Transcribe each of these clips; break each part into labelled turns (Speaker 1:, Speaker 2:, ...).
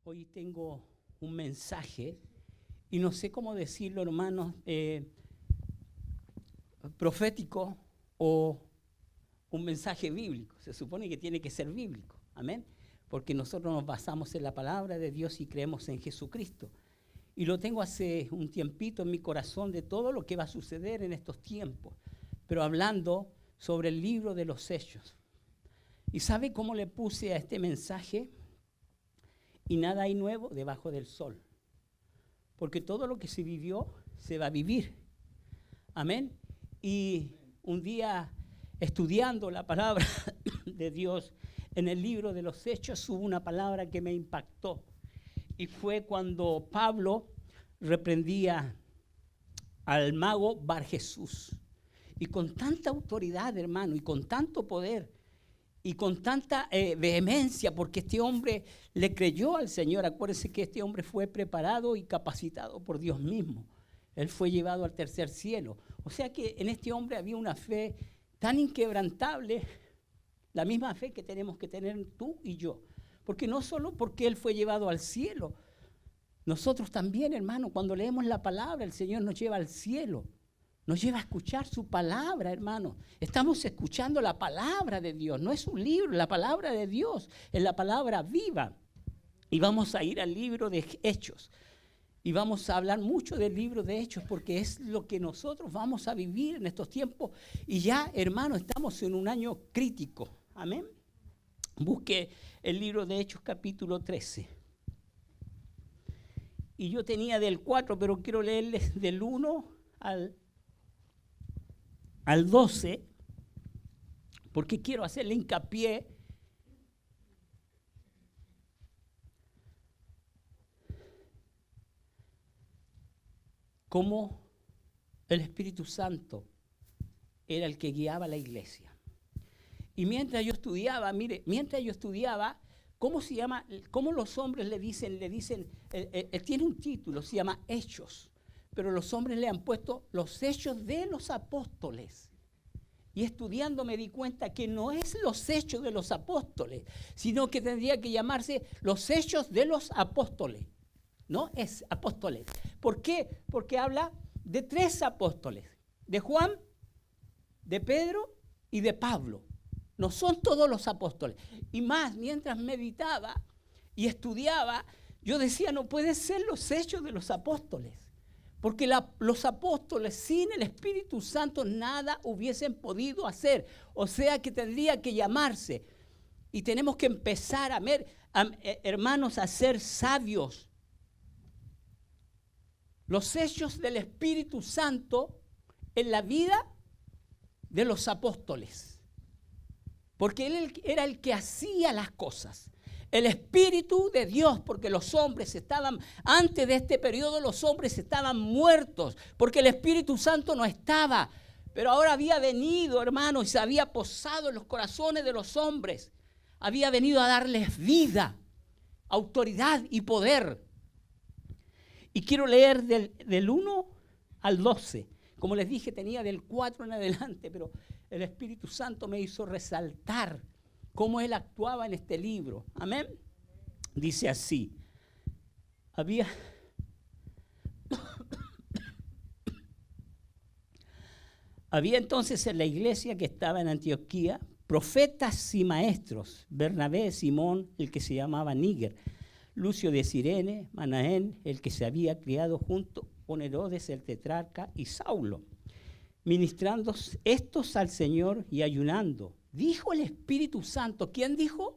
Speaker 1: Hoy tengo un mensaje, y no sé cómo decirlo, hermanos, profético o un mensaje bíblico. Se supone que tiene que ser bíblico, amén, porque nosotros nos basamos en la palabra de Dios y creemos en Jesucristo. Y lo tengo hace un tiempito en mi corazón de todo lo que va a suceder en estos tiempos, pero hablando sobre el libro de los Hechos. ¿Y sabe cómo le puse a este mensaje? Y nada hay nuevo debajo del sol, porque todo lo que se vivió se va a vivir, amén. Y un día, estudiando la palabra de Dios en el libro de los Hechos, hubo una palabra que me impactó, y fue cuando Pablo reprendía al mago Bar Jesús, y con tanta autoridad, hermano, y con tanto poder, y con tanta vehemencia, porque este hombre le creyó al Señor. Acuérdense que este hombre fue preparado y capacitado por Dios mismo. Él fue llevado al tercer cielo. O sea que en este hombre había una fe tan inquebrantable, la misma fe que tenemos que tener tú y yo. Porque no solo porque él fue llevado al cielo, nosotros también, hermano, cuando leemos la palabra, el Señor nos lleva al cielo. Nos lleva a escuchar su palabra, hermano. Estamos escuchando la palabra de Dios. No es un libro, la palabra de Dios es la palabra viva. Y vamos a ir al libro de Hechos. Y vamos a hablar mucho del libro de Hechos porque es lo que nosotros vamos a vivir en estos tiempos. Y ya, hermano, estamos en un año crítico. Amén. Busque el libro de Hechos capítulo 13. Y yo tenía del 4, pero quiero leerles del 1 al 12, porque quiero hacerle hincapié cómo el Espíritu Santo era el que guiaba a la iglesia. Y mientras yo estudiaba, ¿cómo se llama? ¿Cómo los hombres le dicen, tiene un título, se llama Hechos, pero los hombres le han puesto los Hechos de los Apóstoles. Y estudiando me di cuenta que no es los Hechos de los Apóstoles, sino que tendría que llamarse los Hechos de los Apóstoles. No es apóstoles. ¿Por qué? Porque habla de 3 apóstoles, de Juan, de Pedro y de Pablo. No son todos los apóstoles. Y más, mientras meditaba y estudiaba, yo decía, no puede ser los Hechos de los Apóstoles. Porque los apóstoles sin el Espíritu Santo nada hubiesen podido hacer. O sea que tendría que llamarse. Y tenemos que empezar hermanos, a ser sabios. Los hechos del Espíritu Santo en la vida de los apóstoles. Porque él era el que hacía las cosas. El Espíritu de Dios, porque los hombres antes de este periodo los hombres estaban muertos, porque el Espíritu Santo no estaba, pero ahora había venido, hermanos, y se había posado en los corazones de los hombres, había venido a darles vida, autoridad y poder. Y quiero leer del 1 al 12, como les dije tenía del 4 en adelante, pero el Espíritu Santo me hizo resaltar cómo él actuaba en este libro. Amén. Dice así. Había entonces en la iglesia que estaba en Antioquía profetas y maestros: Bernabé, Simón, el que se llamaba Níger, Lucio de Cirene, Manaén, el que se había criado junto con Herodes el tetrarca, y Saulo, ministrando estos al Señor y ayunando. Dijo el Espíritu Santo. ¿Quién dijo?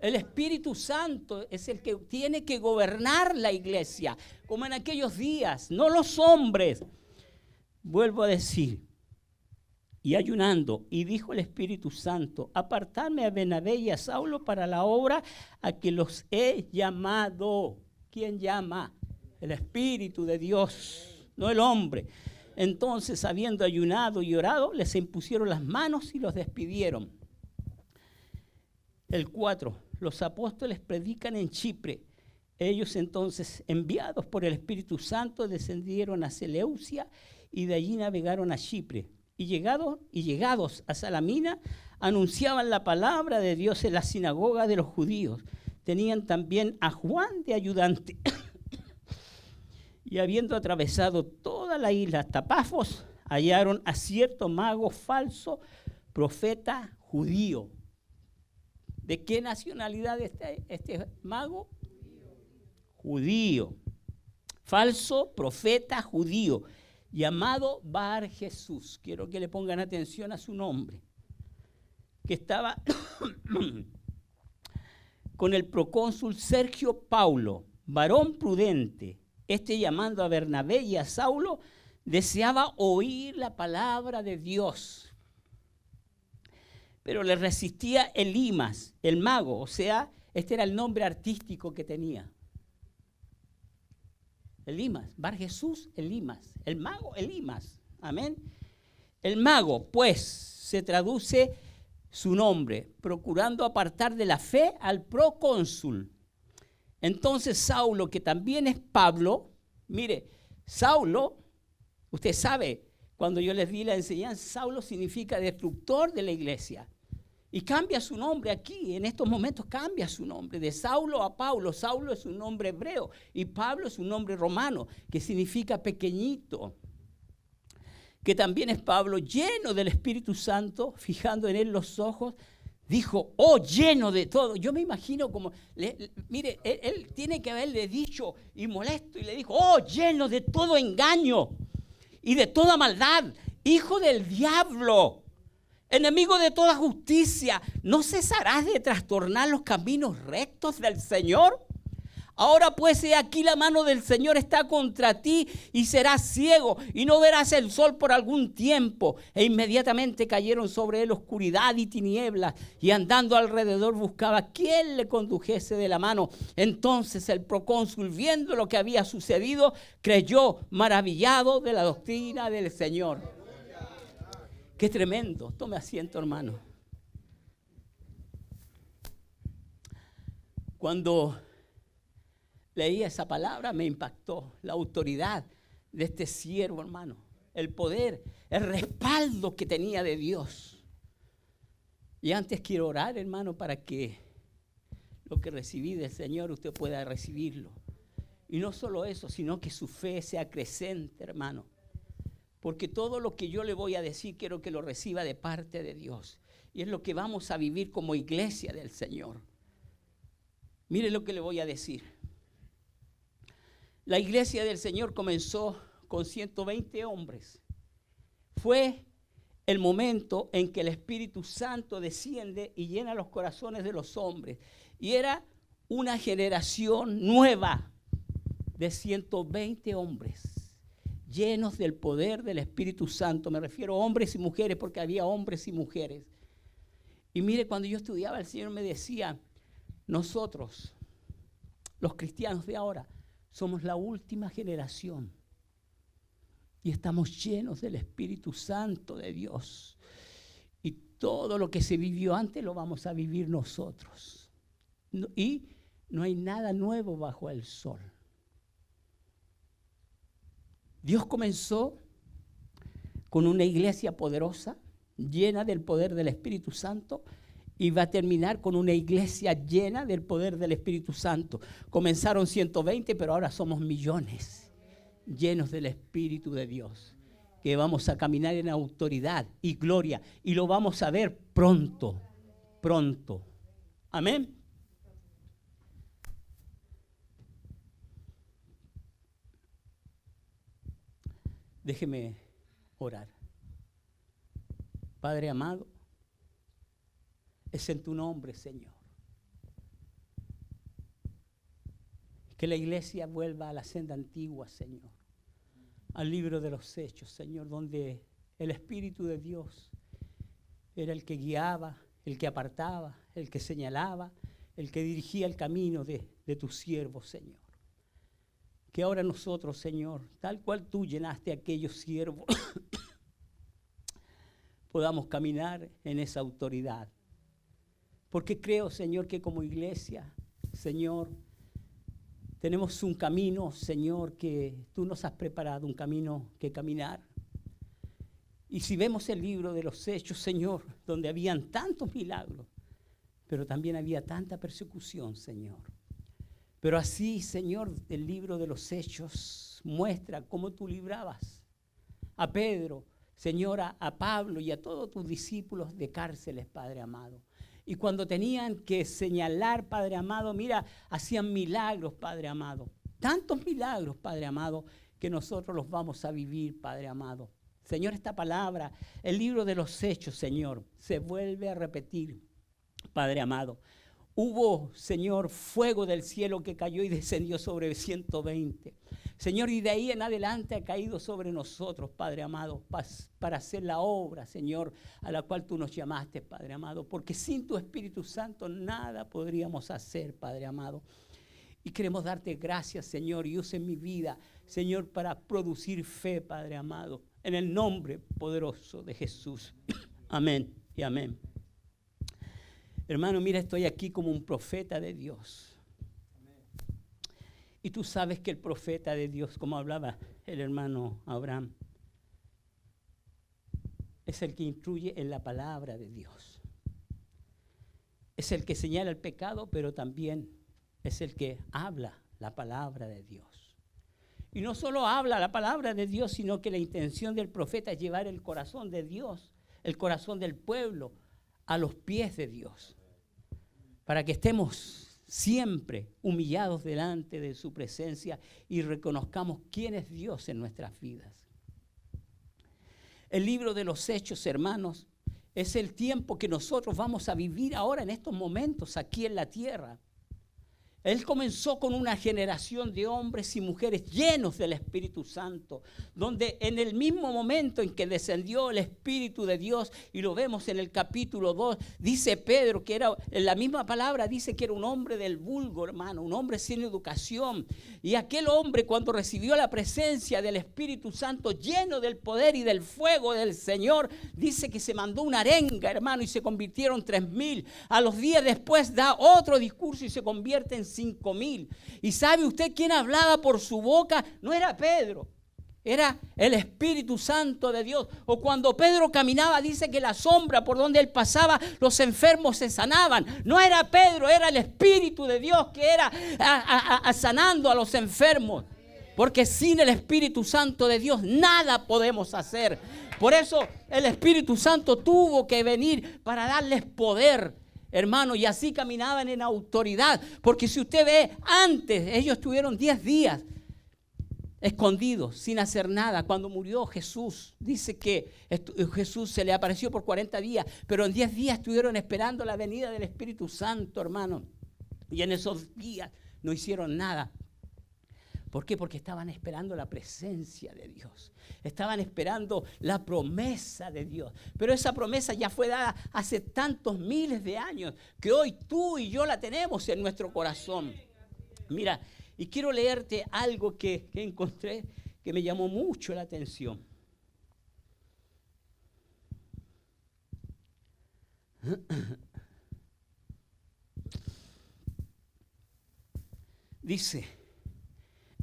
Speaker 1: El Espíritu Santo es el que tiene que gobernar la iglesia, como en aquellos días, no los hombres. Vuelvo a decir, y ayunando, y dijo el Espíritu Santo: apartadme a Bernabé y a Saulo para la obra a que los he llamado. ¿Quién llama? El Espíritu de Dios, no el hombre. Entonces, habiendo ayunado y orado, les impusieron las manos y los despidieron. El 4. Los apóstoles predican en Chipre. Ellos entonces, enviados por el Espíritu Santo, descendieron a Seleucia y de allí navegaron a Chipre. Y llegados a Salamina, anunciaban la palabra de Dios en la sinagoga de los judíos. tenían también a Juan de ayudante. Y habiendo atravesado toda la isla hasta Pafos, hallaron a cierto mago falso, profeta judío. ¿De qué nacionalidad este mago? Judío. Falso profeta judío, llamado Bar Jesús. Quiero que le pongan atención a su nombre. Que estaba con el procónsul Sergio Paulo, varón prudente. Este, llamando a Bernabé y a Saulo, deseaba oír la palabra de Dios. Pero le resistía Elimas, el mago, o sea, este era el nombre artístico que tenía. Elimas, Bar Jesús, Elimas, el mago, Elimas, amén. El mago, pues, se traduce su nombre, procurando apartar de la fe al procónsul. Entonces Saulo, que también es Pablo, mire, Saulo, usted sabe, cuando yo les di la enseñanza, Saulo significa destructor de la iglesia. Y cambia su nombre aquí, en estos momentos cambia su nombre, de Saulo a Pablo. Saulo es un nombre hebreo y Pablo es un nombre romano, que significa pequeñito. Que también es Pablo, lleno del Espíritu Santo, fijando en él los ojos, dijo, oh, lleno de todo. Yo me imagino como, mire, él tiene que haberle dicho y molesto, y le dijo, oh, lleno de todo engaño y de toda maldad, hijo del diablo, enemigo de toda justicia, ¿no cesarás de trastornar los caminos rectos del Señor? Ahora pues, he aquí la mano del Señor está contra ti y serás ciego y no verás el sol por algún tiempo. E inmediatamente cayeron sobre él oscuridad y tinieblas, y andando alrededor buscaba quién le condujese de la mano. Entonces el procónsul, viendo lo que había sucedido, creyó, maravillado de la doctrina del Señor. Qué tremendo. Tome asiento, hermano. Cuando leí esa palabra me impactó la autoridad de este siervo, hermano. El poder, el respaldo que tenía de Dios. Y antes quiero orar, hermano, para que lo que recibí del Señor usted pueda recibirlo. Y no solo eso, sino que su fe sea creciente, hermano. Porque todo lo que yo le voy a decir quiero que lo reciba de parte de Dios. Y es lo que vamos a vivir como iglesia del Señor. Mire lo que le voy a decir. La iglesia del Señor comenzó con 120 hombres. Fue el momento en que el Espíritu Santo desciende y llena los corazones de los hombres. Y era una generación nueva de 120 hombres, llenos del poder del Espíritu Santo. Me refiero a hombres y mujeres, porque había hombres y mujeres. Y mire, cuando yo estudiaba, el Señor me decía, nosotros, los cristianos de ahora, somos la última generación y estamos llenos del Espíritu Santo de Dios. Y todo lo que se vivió antes lo vamos a vivir nosotros. Y no hay nada nuevo bajo el sol. Dios comenzó con una iglesia poderosa, llena del poder del Espíritu Santo, y va a terminar con una iglesia llena del poder del Espíritu Santo. Comenzaron 120, pero ahora somos millones, llenos del Espíritu de Dios, que vamos a caminar en autoridad y gloria, y lo vamos a ver pronto, pronto. Amén. Déjeme orar. Padre amado, es en tu nombre, Señor, que la iglesia vuelva a la senda antigua, Señor, al libro de los Hechos, Señor, donde el Espíritu de Dios era el que guiaba, el que apartaba, el que señalaba, el que dirigía el camino de tus siervos, Señor. Que ahora nosotros, Señor, tal cual tú llenaste a aquellos siervos, podamos caminar en esa autoridad. Porque creo, Señor, que como iglesia, Señor, tenemos un camino, Señor, que tú nos has preparado, un camino que caminar. Y si vemos el libro de los Hechos, Señor, donde habían tantos milagros, pero también había tanta persecución, Señor. Pero así, Señor, el libro de los Hechos muestra cómo tú librabas a Pedro, Señor, a Pablo y a todos tus discípulos de cárceles, Padre amado. Y cuando tenían que señalar, Padre amado, mira, hacían milagros, Padre amado. Tantos milagros, Padre amado, que nosotros los vamos a vivir, Padre amado. Señor, esta palabra, el libro de los Hechos, Señor, se vuelve a repetir, Padre amado. Hubo, Señor, fuego del cielo que cayó y descendió sobre 120. Señor, y de ahí en adelante ha caído sobre nosotros, Padre amado, para hacer la obra, Señor, a la cual tú nos llamaste, Padre amado. Porque sin tu Espíritu Santo nada podríamos hacer, Padre amado. Y queremos darte gracias, Señor, y use mi vida, Señor, para producir fe, Padre amado, en el nombre poderoso de Jesús. Amén y amén. Hermano, mira, estoy aquí como un profeta de Dios. Y tú sabes que el profeta de Dios, como hablaba el hermano Abraham, es el que instruye en la palabra de Dios. Es el que señala el pecado, pero también es el que habla la palabra de Dios. Y no solo habla la palabra de Dios, sino que la intención del profeta es llevar el corazón de Dios, el corazón del pueblo, a los pies de Dios, para que estemos siempre humillados delante de su presencia y reconozcamos quién es Dios en nuestras vidas. El libro de los Hechos, hermanos, es el tiempo que nosotros vamos a vivir ahora en estos momentos aquí en la tierra. Él comenzó con una generación de hombres y mujeres llenos del Espíritu Santo, donde en el mismo momento en que descendió el Espíritu de Dios, y lo vemos en el capítulo 2, dice Pedro que era, en la misma palabra dice que era un hombre del vulgo, hermano, un hombre sin educación. Y aquel hombre, cuando recibió la presencia del Espíritu Santo, lleno del poder y del fuego del Señor, dice que se mandó una arenga, hermano, y se convirtieron 3,000. A los días después da otro discurso y se convierte en 5,000. ¿Y sabe usted quién hablaba por su boca? No era Pedro, era el Espíritu Santo de Dios. O cuando Pedro caminaba, dice que la sombra por donde él pasaba, los enfermos se sanaban. No era Pedro, era el Espíritu de Dios que era sanando a los enfermos. Porque sin el Espíritu Santo de Dios nada podemos hacer. Por eso el Espíritu Santo tuvo que venir para darles poder, hermano, y así caminaban en autoridad. Porque si usted ve, antes ellos estuvieron 10 días escondidos, sin hacer nada. Cuando murió Jesús, dice que Jesús se le apareció por 40 días, pero en 10 días estuvieron esperando la venida del Espíritu Santo, hermano. Y en esos días no hicieron nada. ¿Por qué? Porque estaban esperando la presencia de Dios. Estaban esperando la promesa de Dios. Pero esa promesa ya fue dada hace tantos miles de años que hoy tú y yo la tenemos en nuestro corazón. Mira, y quiero leerte algo que encontré que me llamó mucho la atención. Dice,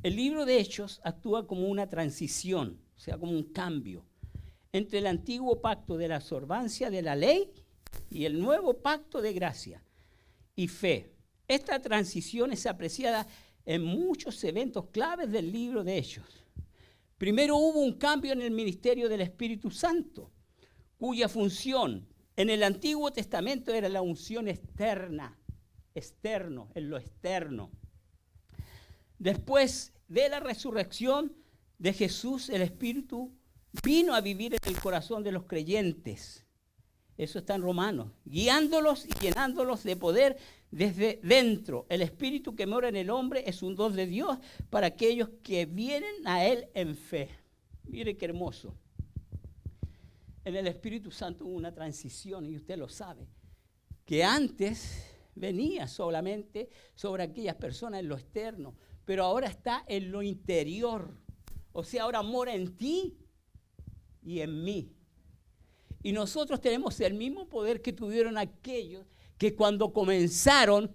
Speaker 1: el libro de Hechos actúa como una transición, o sea, como un cambio entre el antiguo pacto de la observancia de la ley y el nuevo pacto de gracia y fe. Esta transición es apreciada en muchos eventos claves del libro de Hechos. Primero hubo un cambio en el ministerio del Espíritu Santo, cuya función en el Antiguo Testamento era la unción externa, en lo externo. Después de la resurrección de Jesús, el Espíritu vino a vivir en el corazón de los creyentes. Eso está en Romanos, guiándolos y llenándolos de poder desde dentro. El Espíritu que mora en el hombre es un don de Dios para aquellos que vienen a Él en fe. Mire qué hermoso. En el Espíritu Santo hubo una transición, y usted lo sabe, que antes venía solamente sobre aquellas personas en lo externo, pero ahora está en lo interior. O sea, ahora mora en ti y en mí. Y nosotros tenemos el mismo poder que tuvieron aquellos que cuando comenzaron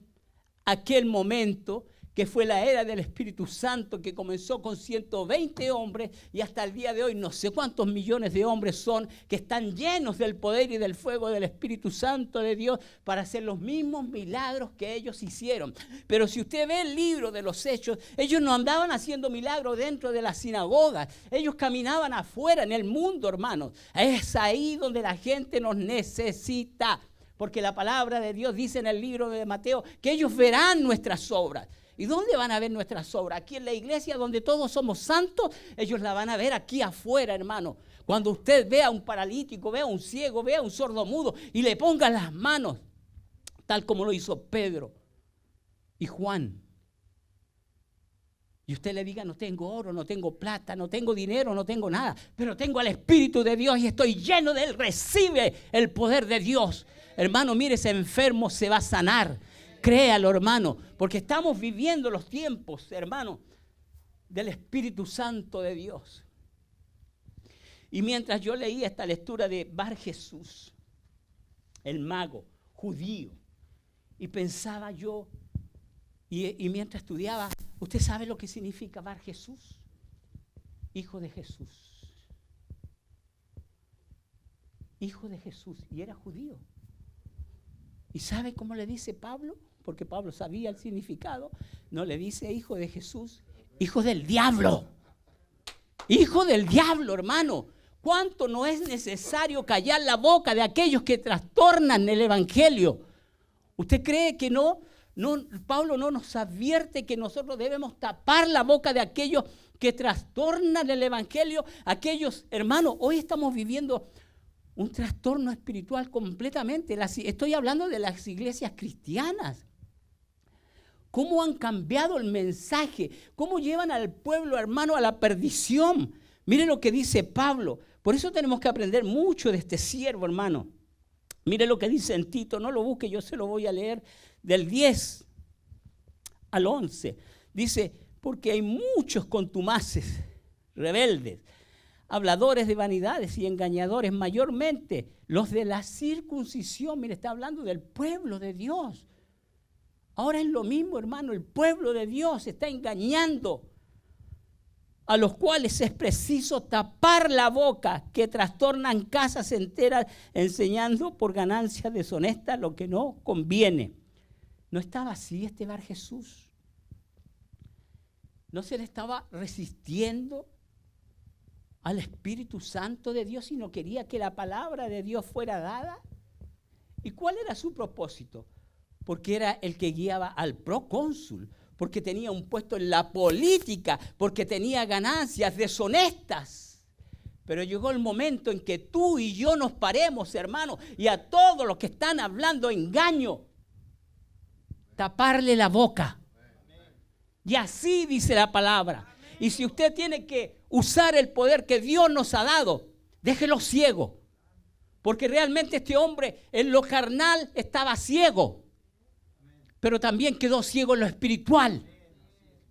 Speaker 1: aquel momento, que fue la era del Espíritu Santo, que comenzó con 120 hombres y hasta el día de hoy no sé cuántos millones de hombres son que están llenos del poder y del fuego del Espíritu Santo de Dios para hacer los mismos milagros que ellos hicieron. Pero si usted ve el libro de los Hechos, ellos no andaban haciendo milagros dentro de las sinagogas, ellos caminaban afuera en el mundo, hermanos. Es ahí donde la gente nos necesita, porque la palabra de Dios dice en el libro de Mateo que ellos verán nuestras obras. ¿Y dónde van a ver nuestras obras? Aquí en la iglesia donde todos somos santos, ellos la van a ver aquí afuera, hermano. Cuando usted vea a un paralítico, vea a un ciego, vea a un sordomudo y le ponga las manos, tal como lo hizo Pedro y Juan. Y usted le diga, no tengo oro, no tengo plata, no tengo dinero, no tengo nada, pero tengo al Espíritu de Dios y estoy lleno de él. Recibe el poder de Dios. Hermano, mire, ese enfermo se va a sanar. Créalo, hermano, porque estamos viviendo los tiempos, hermano, del Espíritu Santo de Dios. Y mientras yo leía esta lectura de Bar Jesús, el mago judío, y pensaba yo, y mientras estudiaba, ¿usted sabe lo que significa Bar Jesús? Hijo de Jesús. Hijo de Jesús, y era judío. ¿Y sabe cómo le dice Pablo? Porque Pablo sabía el significado. No le dice hijo de Jesús, hijo del diablo. Hijo del diablo, hermano. ¿Cuánto no es necesario callar la boca de aquellos que trastornan el evangelio? ¿Usted cree que no? Pablo no nos advierte que nosotros debemos tapar la boca de aquellos que trastornan el evangelio. Aquellos, hermanos, hoy estamos viviendo un trastorno espiritual completamente. Estoy hablando de las iglesias cristianas. ¿Cómo han cambiado el mensaje? ¿Cómo llevan al pueblo, hermano, a la perdición? Mire lo que dice Pablo. Por eso tenemos que aprender mucho de este siervo, hermano. Mire lo que dice en Tito. No lo busque, yo se lo voy a leer del 10 al 11. Dice, porque hay muchos contumaces, rebeldes, habladores de vanidades y engañadores, mayormente los de la circuncisión. Mire, está hablando del pueblo de Dios. Ahora es lo mismo, hermano, el pueblo de Dios está engañando, a los cuales es preciso tapar la boca, que trastornan casas enteras enseñando por ganancia deshonesta lo que no conviene. ¿No estaba así este Bar Jesús? ¿No se le estaba resistiendo al Espíritu Santo de Dios y no quería que la palabra de Dios fuera dada? ¿Y cuál era su propósito? Porque era el que guiaba al procónsul, porque tenía un puesto en la política, porque tenía ganancias deshonestas. Pero llegó el momento en que tú y yo nos paremos, hermano, y a todos los que están hablando engaño, taparle la boca. Y así dice la palabra. Y si usted tiene que usar el poder que Dios nos ha dado, déjelo ciego. Porque realmente este hombre en lo carnal estaba ciego, pero también quedó ciego en lo espiritual.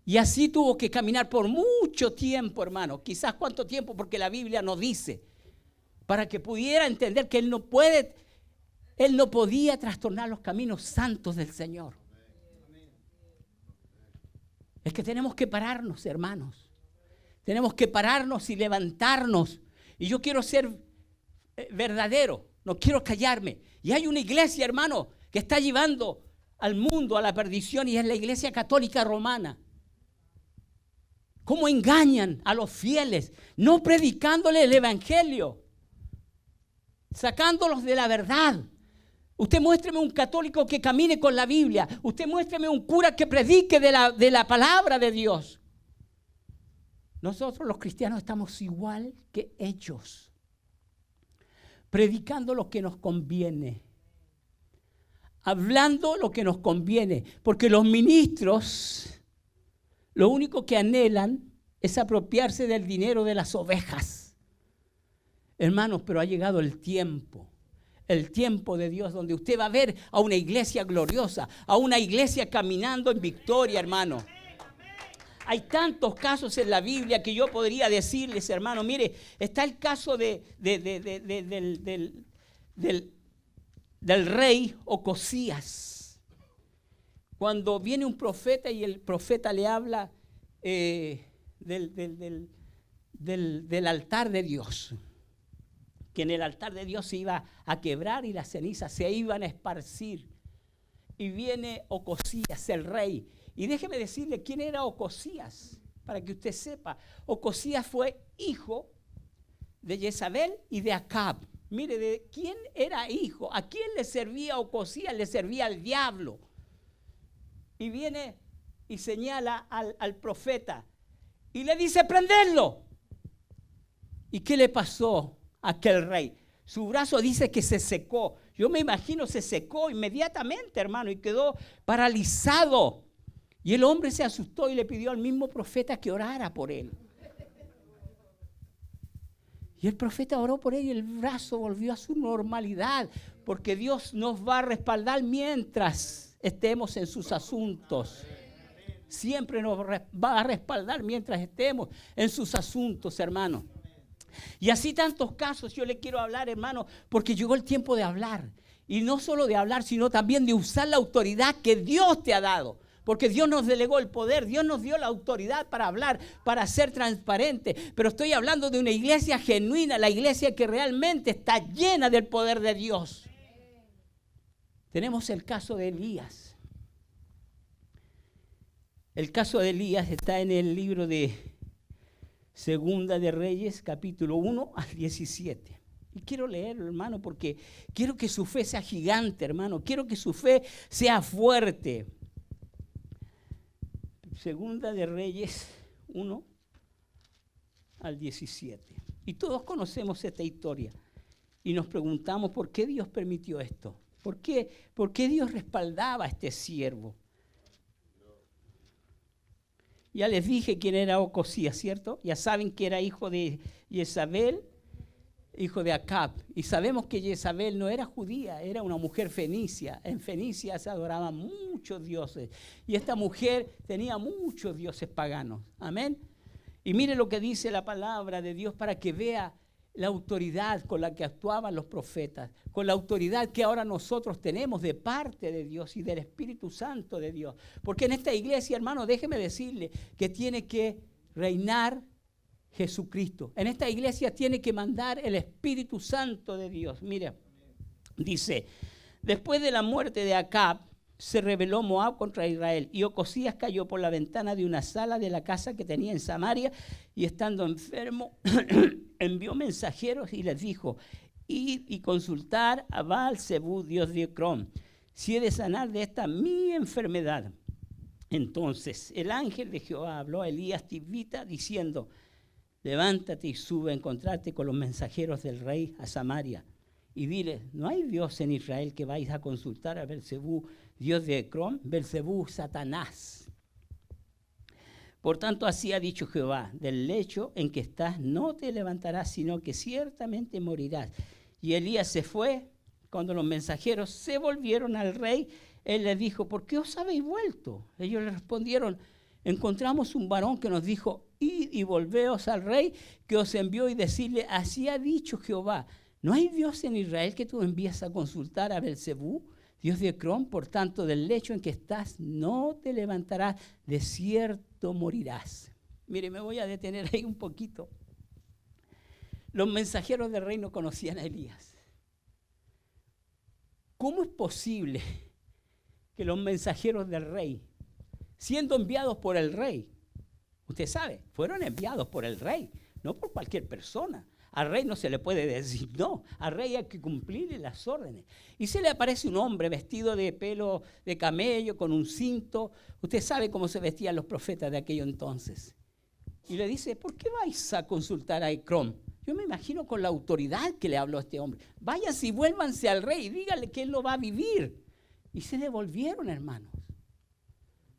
Speaker 1: Y así tuvo que caminar por mucho tiempo, hermano. Quizás cuánto tiempo, porque la Biblia nos dice, para que pudiera entender que él no podía trastornar los caminos santos del Señor. Es que tenemos que pararnos, hermanos. Tenemos que pararnos y levantarnos. Y yo quiero ser verdadero, no quiero callarme. Y hay una iglesia, hermano, que está llevando al mundo a la perdición, y es la Iglesia Católica Romana. ¿Cómo engañan a los fieles? No predicándole el evangelio, sacándolos de la verdad. Usted muéstreme un católico que camine con la Biblia. Usted muéstreme un cura que predique de la palabra de Dios. Nosotros los cristianos estamos igual que ellos, predicando lo que nos conviene, hablando lo que nos conviene, porque los ministros lo único que anhelan es apropiarse del dinero de las ovejas. Hermanos, pero ha llegado el tiempo de Dios, donde usted va a ver a una iglesia gloriosa, a una iglesia caminando en victoria, hermano. Hay tantos casos en la Biblia que yo podría decirles, hermano. Mire, está el caso del rey Ocosías. cuando viene un profeta y el profeta le habla del altar de Dios, que en el altar de Dios se iba a quebrar y las cenizas se iban a esparcir. Y viene Ocosías, el rey. Y déjeme decirle quién era Ocosías, para que usted sepa. Ocosías fue hijo de Jezabel y de Acab. Mire, ¿de quién era hijo? ¿A quién le servía Ocosías? Le servía al diablo. Y viene y señala al profeta y le dice: prenderlo. ¿Y qué le pasó a aquel rey? Su brazo dice que se secó. Yo me imagino se secó inmediatamente, hermano, y quedó paralizado. Y el hombre se asustó y le pidió al mismo profeta que orara por él. Y el profeta oró por él y el brazo volvió a su normalidad, porque Dios nos va a respaldar mientras estemos en sus asuntos. Siempre nos va a respaldar mientras estemos en sus asuntos, hermano. Y así tantos casos yo le quiero hablar, hermano, porque llegó el tiempo de hablar. Y no solo de hablar, sino también de usar la autoridad que Dios te ha dado. Porque Dios nos delegó el poder, Dios nos dio la autoridad para hablar, para ser transparente. Pero estoy hablando de una iglesia genuina, la iglesia que realmente está llena del poder de Dios. Tenemos el caso de Elías. El caso de Elías está en el libro de Segunda de Reyes, capítulo 1 al 17. Y quiero leerlo, hermano, porque quiero que su fe sea gigante, hermano. Quiero que su fe sea fuerte. Segunda de Reyes 1 al 17. Y todos conocemos esta historia. Y nos preguntamos por qué Dios permitió esto. ¿Por qué Dios respaldaba a este siervo? Ya les dije quién era Ocosías, ¿cierto? Ya saben que era hijo de Jezabel, hijo de Acab. Y sabemos que Jezabel no era judía, era una mujer fenicia. En Fenicia se adoraban muchos dioses. Y esta mujer tenía muchos dioses paganos. Amén. Y mire lo que dice la palabra de Dios para que vea la autoridad con la que actuaban los profetas, con la autoridad que ahora nosotros tenemos de parte de Dios y del Espíritu Santo de Dios. Porque en esta iglesia, hermano, déjeme decirle que tiene que reinar Jesucristo. En esta iglesia tiene que mandar el Espíritu Santo de Dios. Mire, dice: después de la muerte de Acab, se rebeló Moab contra Israel, y Ocosías cayó por la ventana de una sala de la casa que tenía en Samaria, y estando enfermo, envió mensajeros y les dijo: id y consultar a Baal-zebú, dios de Ecrón, si he de sanar de esta mi enfermedad. Entonces el ángel de Jehová habló a Elías tibita, diciendo: levántate y sube a encontrarte con los mensajeros del rey a Samaria, y dile: no hay Dios en Israel que vais a consultar a Beelzebú, dios de Ecrón. Beelzebú, Satanás. Por tanto, así ha dicho Jehová: del lecho en que estás no te levantarás, sino que ciertamente morirás. Y Elías se fue. Cuando los mensajeros se volvieron al rey, él les dijo: ¿por qué os habéis vuelto? Ellos le respondieron: encontramos un varón que nos dijo: id y volveos al rey que os envió, y decirle: así ha dicho Jehová, ¿no hay Dios en Israel que tú envías a consultar a Beelzebú, dios de Ecrón? Por tanto, del lecho en que estás no te levantarás, de cierto morirás. Mire, me voy a detener ahí un poquito. Los mensajeros del rey no conocían a Elías. ¿Cómo es posible que los mensajeros del rey, siendo enviados por el rey, usted sabe, fueron enviados por el rey, no por cualquier persona? Al rey no se le puede decir no, al rey hay que cumplirle las órdenes. Y se le aparece un hombre vestido de pelo de camello, con un cinto. Usted sabe cómo se vestían los profetas de aquello entonces. Y le dice: ¿por qué vais a consultar a Ecrón? Yo me imagino con la autoridad que le habló a este hombre. Váyanse y vuélvanse al rey y díganle que él no va a vivir. Y se devolvieron, hermanos.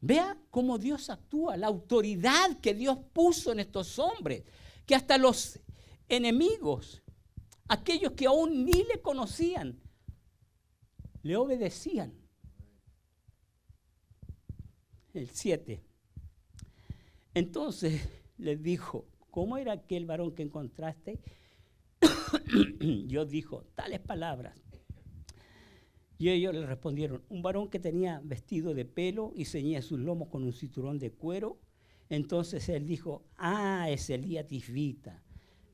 Speaker 1: Vea cómo Dios actúa, la autoridad que Dios puso en estos hombres, que hasta los enemigos, aquellos que aún ni le conocían, le obedecían. El 7. Entonces les dijo: ¿cómo era aquel varón que encontraste? Dios dijo tales palabras: Y ellos le respondieron, un varón que tenía vestido de pelo y ceñía sus lomos con un cinturón de cuero. Entonces él dijo, es Elías Tisbita.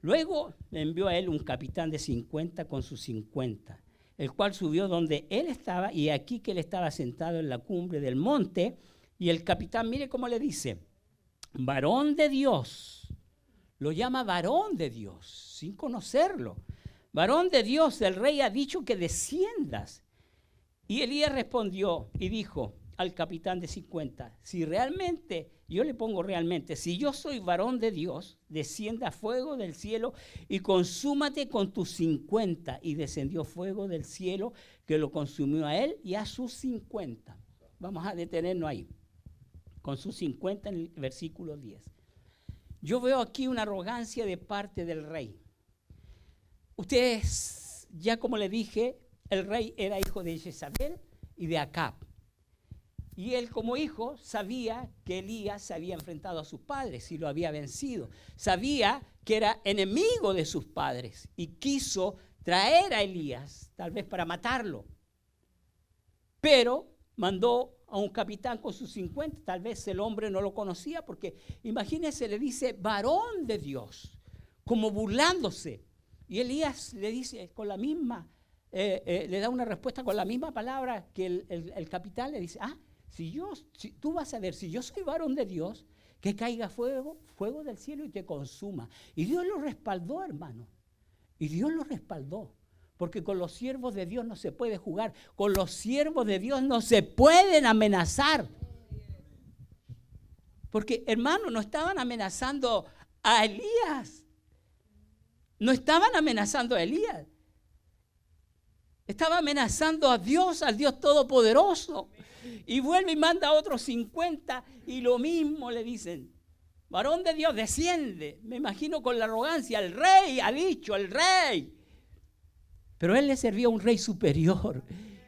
Speaker 1: Luego le envió a él un capitán de 50 con sus 50, el cual subió donde él estaba, y aquí que él estaba sentado en la cumbre del monte, y el capitán, mire cómo le dice, varón de Dios, lo llama varón de Dios, sin conocerlo. Varón de Dios, el rey ha dicho que desciendas. Y Elías respondió y dijo al capitán de 50, si realmente, yo le pongo realmente, si yo soy varón de Dios, descienda fuego del cielo y consúmate con tus 50. Y descendió fuego del cielo que lo consumió a él y a sus 50. Vamos a detenernos ahí, con sus 50 en el versículo 10. Yo veo aquí una arrogancia de parte del rey. Ustedes, ya como le dije, el rey era hijo de Jezabel y de Acab. Y él como hijo sabía que Elías se había enfrentado a sus padres y lo había vencido. Sabía que era enemigo de sus padres y quiso traer a Elías, tal vez para matarlo. Pero mandó a un capitán con sus 50, tal vez el hombre no lo conocía, porque imagínense, le dice varón de Dios, como burlándose. Y Elías le dice con la misma, le da una respuesta con la misma palabra que el capitán le dice, si tú vas a ver, si yo soy varón de Dios, que caiga fuego del cielo y te consuma. Y Dios lo respaldó, hermano. Y Dios lo respaldó. Porque con los siervos de Dios no se puede jugar. Con los siervos de Dios no se pueden amenazar. Porque, hermano, no estaban amenazando a Elías. No estaban amenazando a Elías. Estaba amenazando a Dios, al Dios Todopoderoso. Y vuelve y manda a otros 50 y lo mismo le dicen. Varón de Dios, desciende. Me imagino con la arrogancia. El rey ha dicho, el rey. Pero él le servía a un rey superior.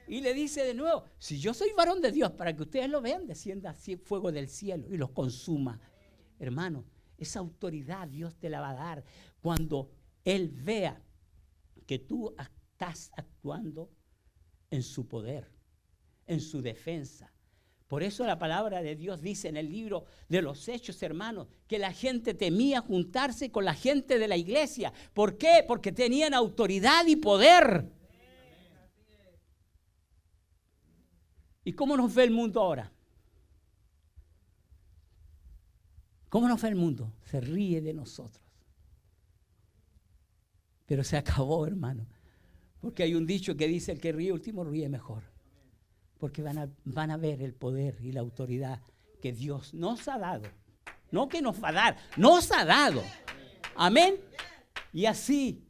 Speaker 1: Y le dice de nuevo, si yo soy varón de Dios, para que ustedes lo vean, descienda así fuego del cielo y los consuma. Hermano, esa autoridad Dios te la va a dar cuando Él vea que tú estás actuando en su poder, en su defensa. Por eso la palabra de Dios dice en el libro de los Hechos, hermanos, que la gente temía juntarse con la gente de la iglesia. ¿Por qué? Porque tenían autoridad y poder. ¿Y cómo nos ve el mundo ahora? ¿Cómo nos ve el mundo? Se ríe de nosotros. Pero se acabó, hermano. Porque hay un dicho que dice, el que ríe último ríe mejor. Porque van a ver el poder y la autoridad que Dios nos ha dado. No que nos va a dar, nos ha dado. Amén. Y así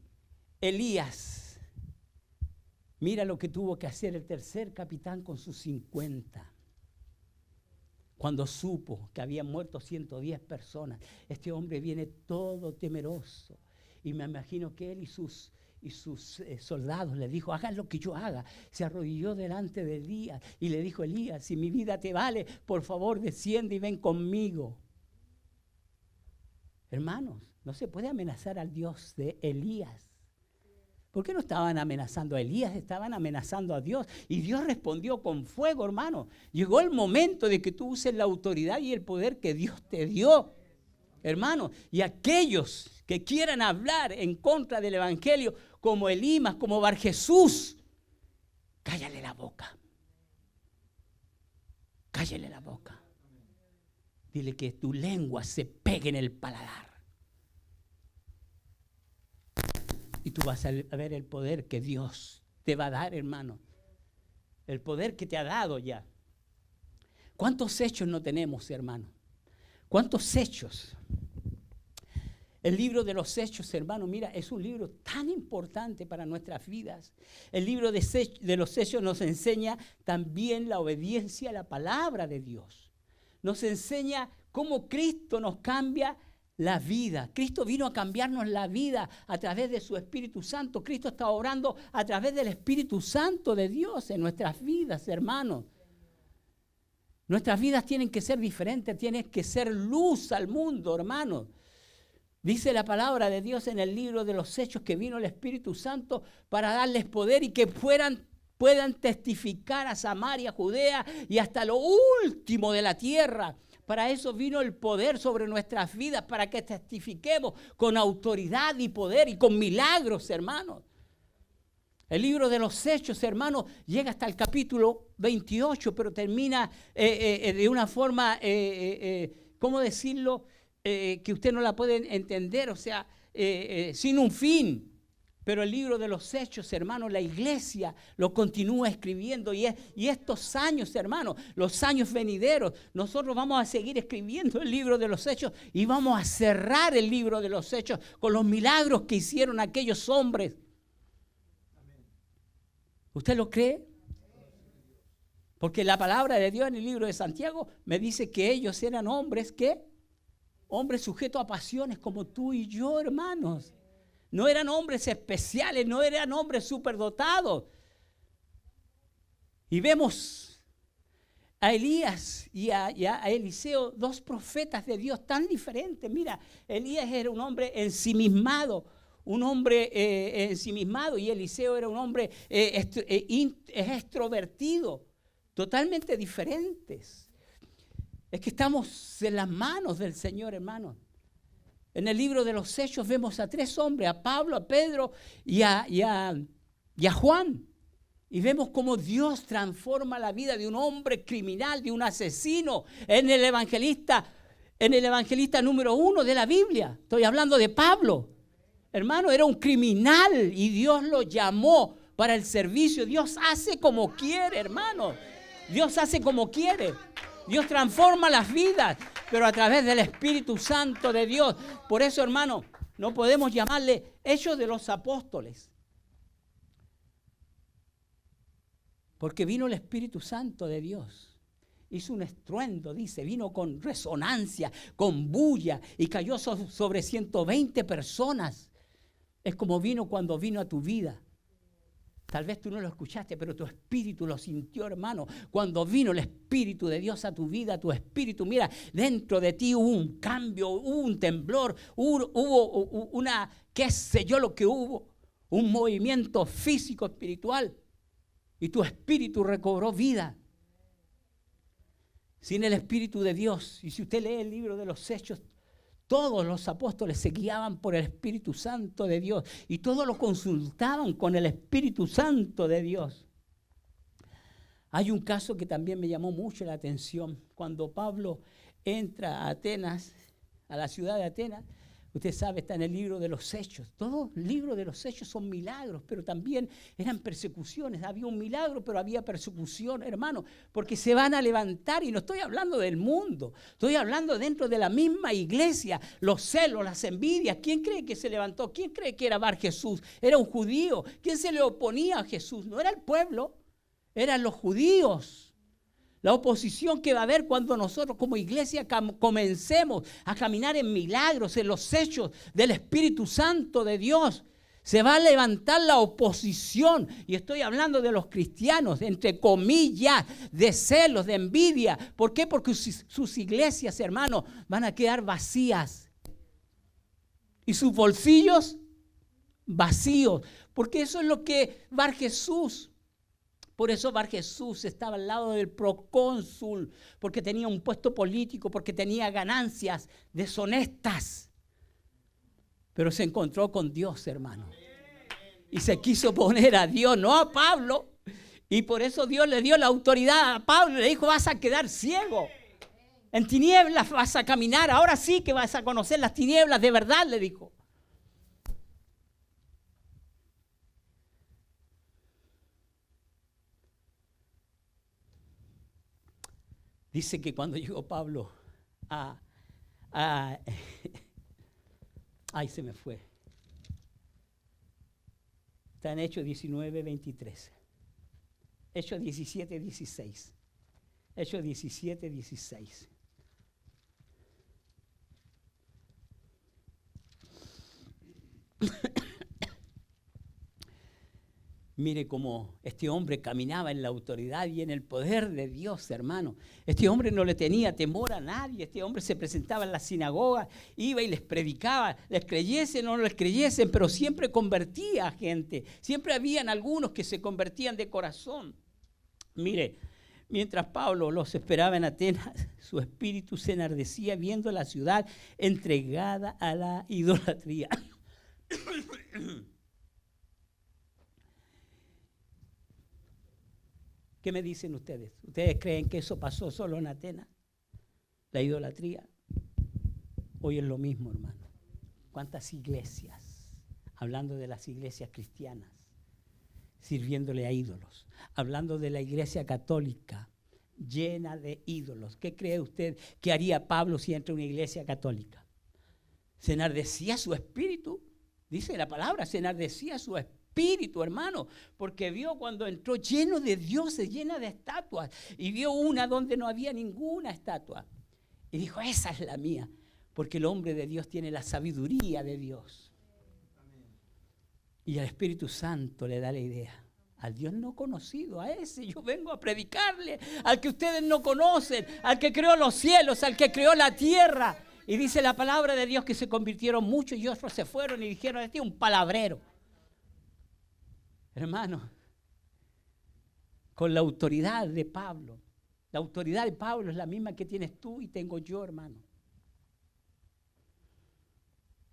Speaker 1: Elías, mira lo que tuvo que hacer el tercer capitán con sus 50. Cuando supo que habían muerto 110 personas, este hombre viene todo temeroso. Y me imagino que él y sus soldados le dijo, hagan lo que yo haga. Se arrodilló delante de Elías y le dijo, Elías, si mi vida te vale, por favor desciende y ven conmigo. Hermanos, no se puede amenazar al Dios de Elías. ¿Por qué no estaban amenazando a Elías? Estaban amenazando a Dios. Y Dios respondió con fuego, hermano. Llegó el momento de que tú uses la autoridad y el poder que Dios te dio. Hermano, y aquellos que quieran hablar en contra del evangelio, como Elimas, como Barjesús, cállale la boca. Cállale la boca. Dile que tu lengua se pegue en el paladar. Y tú vas a ver el poder que Dios te va a dar, hermano. El poder que te ha dado ya. ¿Cuántos hechos no tenemos, hermano? ¿Cuántos hechos? El libro de los Hechos, hermano, mira, es un libro tan importante para nuestras vidas. El libro de los Hechos nos enseña también la obediencia a la palabra de Dios. Nos enseña cómo Cristo nos cambia la vida. Cristo vino a cambiarnos la vida a través de su Espíritu Santo. Cristo está obrando a través del Espíritu Santo de Dios en nuestras vidas, hermanos. Nuestras vidas tienen que ser diferentes, tienen que ser luz al mundo, hermanos. Dice la palabra de Dios en el libro de los Hechos que vino el Espíritu Santo para darles poder y que fueran puedan testificar a Samaria, Judea y hasta lo último de la tierra. Para eso vino el poder sobre nuestras vidas, para que testifiquemos con autoridad y poder y con milagros, hermanos. El libro de los Hechos, hermanos, llega hasta el capítulo 28, pero termina de una forma, ¿cómo decirlo? Que usted no la puede entender, o sea, sin un fin. Pero el libro de los Hechos, hermanos, la iglesia lo continúa escribiendo. Y estos años, hermanos, los años venideros, nosotros vamos a seguir escribiendo el libro de los Hechos y vamos a cerrar el libro de los Hechos con los milagros que hicieron aquellos hombres. ¿Usted lo cree? Porque la palabra de Dios en el libro de Santiago me dice que ellos eran hombres, ¿qué? Hombres sujetos a pasiones como tú y yo, hermanos. No eran hombres especiales, no eran hombres superdotados. Y vemos a Elías y a Eliseo, dos profetas de Dios tan diferentes. Mira, Elías era un hombre ensimismado, y Eliseo era un hombre extrovertido, totalmente diferentes. Es que estamos en las manos del Señor, hermanos. En el libro de los Hechos vemos a tres hombres, a Pablo, a Pedro y a Juan. Y vemos cómo Dios transforma la vida de un hombre criminal, de un asesino, en el evangelista número 1 de la Biblia. Estoy hablando de Pablo. Hermano, era un criminal y Dios lo llamó para el servicio. Dios hace como quiere, hermano. Dios hace como quiere. Dios transforma las vidas, pero a través del Espíritu Santo de Dios. Por eso, hermano, no podemos llamarle Hechos de los Apóstoles. Porque vino el Espíritu Santo de Dios. Hizo un estruendo, dice, vino con resonancia, con bulla y cayó sobre 120 personas. Es como vino cuando vino a tu vida. Tal vez tú no lo escuchaste, pero tu espíritu lo sintió, hermano. Cuando vino el Espíritu de Dios a tu vida, tu espíritu, mira, dentro de ti hubo un cambio, hubo un temblor, hubo una, qué sé yo lo que hubo, un movimiento físico, espiritual. Y tu espíritu recobró vida. Sin el Espíritu de Dios, y si usted lee el libro de los Hechos, todos los apóstoles se guiaban por el Espíritu Santo de Dios y todos lo consultaban con el Espíritu Santo de Dios. Hay un caso que también me llamó mucho la atención. Cuando Pablo entra a Atenas, a la ciudad de Atenas, usted sabe, está en el libro de los Hechos. Todos los libros de los Hechos son milagros, pero también eran persecuciones. Había un milagro, pero había persecución, hermano, porque se van a levantar, y no estoy hablando del mundo, estoy hablando dentro de la misma iglesia, los celos, las envidias. ¿Quién cree que se levantó? ¿Quién cree que era Bar Jesús? Era un judío. ¿Quién se le oponía a Jesús? No era el pueblo, eran los judíos. La oposición que va a haber cuando nosotros como iglesia comencemos a caminar en milagros, en los hechos del Espíritu Santo de Dios. Se va a levantar la oposición, y estoy hablando de los cristianos, entre comillas, de celos, de envidia. ¿Por qué? Porque sus iglesias, hermanos, van a quedar vacías. Y sus bolsillos vacíos. Porque eso es lo que Bar Jesús. Por eso Bar Jesús estaba al lado del procónsul, porque tenía un puesto político, porque tenía ganancias deshonestas. Pero se encontró con Dios, hermano. Y se quiso poner a Dios, no a Pablo. Y por eso Dios le dio la autoridad a Pablo. Le dijo, vas a quedar ciego. En tinieblas vas a caminar. Ahora sí que vas a conocer las tinieblas de verdad, le dijo. Dice que cuando llegó Pablo ay, se me fue. Está en Hechos 19, 23. Hechos 17, 16. Hechos 17, 16. Mire cómo este hombre caminaba en la autoridad y en el poder de Dios, hermano. Este hombre no le tenía temor a nadie. Este hombre se presentaba en la sinagoga, iba y les predicaba, les creyesen o no les creyesen, pero siempre convertía a gente. Siempre habían algunos que se convertían de corazón. Mire, mientras Pablo los esperaba en Atenas, su espíritu se enardecía viendo la ciudad entregada a la idolatría. ¿Qué me dicen ustedes? ¿Ustedes creen que eso pasó solo en Atenas? La idolatría. Hoy es lo mismo, hermano. ¿Cuántas iglesias, hablando de las iglesias cristianas, sirviéndole a ídolos? Hablando de la iglesia católica, llena de ídolos. ¿Qué cree usted que haría Pablo si entra a una iglesia católica? Se enardecía su espíritu. Dice la palabra, se enardecía su espíritu, hermano, porque vio cuando entró lleno de dioses, llena de estatuas, y vio una donde no había ninguna estatua. Y dijo, esa es la mía, porque el hombre de Dios tiene la sabiduría de Dios. Y el Espíritu Santo le da la idea. Al Dios no conocido, a ese yo vengo a predicarle, al que ustedes no conocen, al que creó los cielos, al que creó la tierra. Y dice la palabra de Dios que se convirtieron muchos y otros se fueron y dijeron, este es un palabrero. Hermano, con la autoridad de Pablo, la autoridad de Pablo es la misma que tienes tú y tengo yo, hermano.